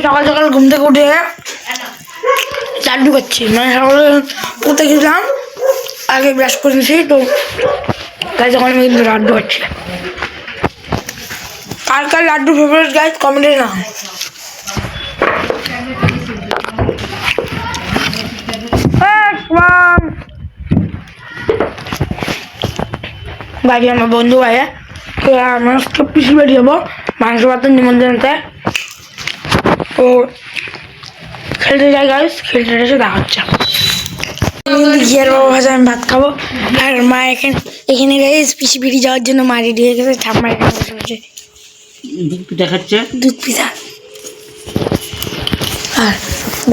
সকাল সকাল ঘুম থেকে উঠে লাড্ডু খাচ্ছি, মানে সকালে উঠে গেছিলাম, আগে ব্রাশ করে নিয়েছি, তো তাই যখন আমি কিন্তু লাড্ডু খাচ্ছি। কার কার লাড্ডু ফেভারিট গাইজ কমেন্টে না। বাড়ি আমার বন্ধু ভাইয়া, তো আমার পিসি বাড়ি যাবো মাংস ভাতের নিমন্ত্রণতে। তো খেলতে যাই গাইজ, খেলতে এসে দেখা হচ্ছে। ঘিয়ের বাবা ভাজা আমি ভাত খাবো, আর মা এখানে গাইজ পিসি পিঠি যাওয়ার জন্য মা রেডি হয়ে গেছে, ঠাম্মা বসে বসে দুধ পিঠা খাচ্ছে, দুধ পিঠা। আর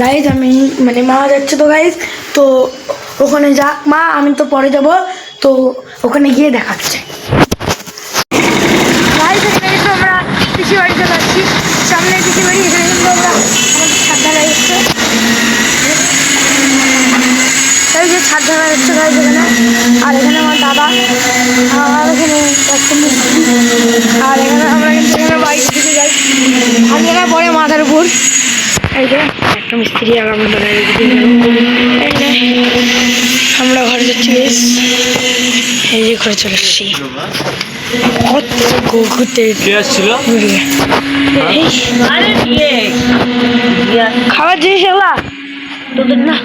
গাইজ আমি মানে মা যাচ্ছে তো গাইজ, তো ওখানে যাক মা, আমি তো পরে যাব, তো ওখানে গিয়ে দেখাচ্ছে। গাইজ এখানে কিন্তু আমরা পিসি বাড়িতে যাচ্ছি, সামনে পিসি বাড়ি, এখানে কিন্তু আমরা আমাদের ছাদ ঢালা যাচ্ছে, এই যে ছাদ ঢালা যাচ্ছে গাইজ এখানে। আর এখানে আমার দাদা, আর এখানে একটা মিস্ত্রি, আর এখানে আমরা কিন্তু এখানে বাইক দিকে যাই, ভাঙিয়ে পরে মাথার উপর। এই যে একটা মিস্ত্রি, আর আমরা আমরা ঘরে যাচ্ছি বেশ, এই যে ঘরে চলে এসেছি। কত ঘুরতে আসছিল খাবার জিনিস এগুলা তোদের না,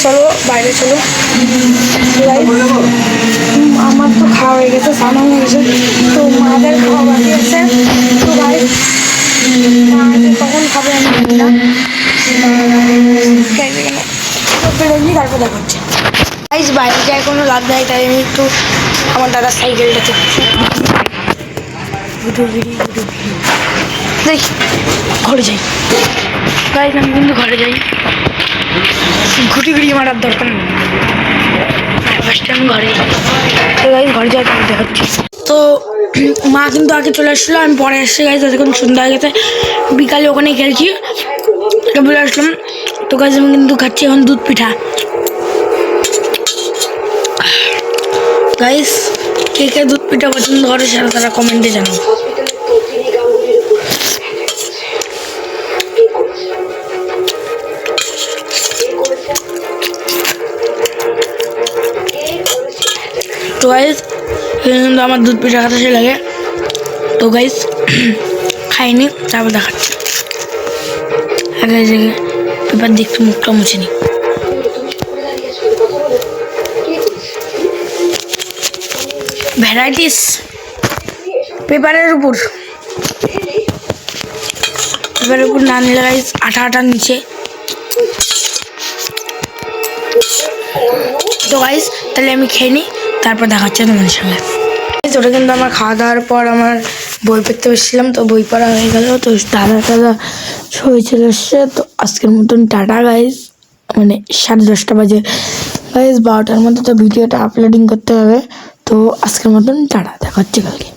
চলো বাইরে চলো। আমার তো খাওয়া হয়ে গেছে, স্নান হয়ে গেছে, তো মাদের খাওয়া বাকি আছে। তো ভাই কখন খাবে আমি জানি না, তারপর দেখা হচ্ছে। গাইজ বাইরে যায় কোনো লাভ নাই, তাই আমি একটু আমার দাদার সাইকেলটা চাচ্ছি। দেখি ঘরে যাই গাইজ, আমি কিন্তু ঘরে যাই, ঘুটি ঘুরি মারার দরকার নেই, ফার্স্টে আমি ঘরে যাই। তো গাইজ ঘরে যাই, তারপর দেখাচ্ছি। তো মা কিন্তু আগে চলে আসছিলো, আমি পরে এসে গাইজ, যতক্ষণ সন্ধ্যা হয়ে গেছে, বিকালে ওখানে খেলছি, এটা বলে আসলাম। তো গাইজ আমি কিন্তু খাচ্ছি এখন দুধ পিঠা। গাইস কে কে দুধ পিঠা পছন্দ করে সেটা তারা কমেন্টে জানাও। তো গাইস কিন্তু আমার দুধ পিঠা খাতে সে লাগে, তো গাইস খাইনি, তারপর দেখাচ্ছি। আগে পেপার দেখতে মুখটা মুছে নি। ভ্যারাইটিস পেপারের উপর না নিলে গাইস আঠা আঠা নিচে। তো গাইস তাহলে আমি খেয়ে নিই, তারপর দেখাচ্ছি তোমাদের সঙ্গে। ওটা কিন্তু আমার খাওয়া দাওয়ার পর আমার বই পড়তে বসছিলাম, তো বই পড়া হয়ে গেল, তো দাদা সই চলে এসছে। তো আজকের মতন টাটা গাইস, মানে 10:30 বাজে গাইস, 12টার মধ্যে তো ভিডিওটা আপলোডিং করতে হবে। তো আজকের মতন টাটা, দেখা হচ্ছে কালকে।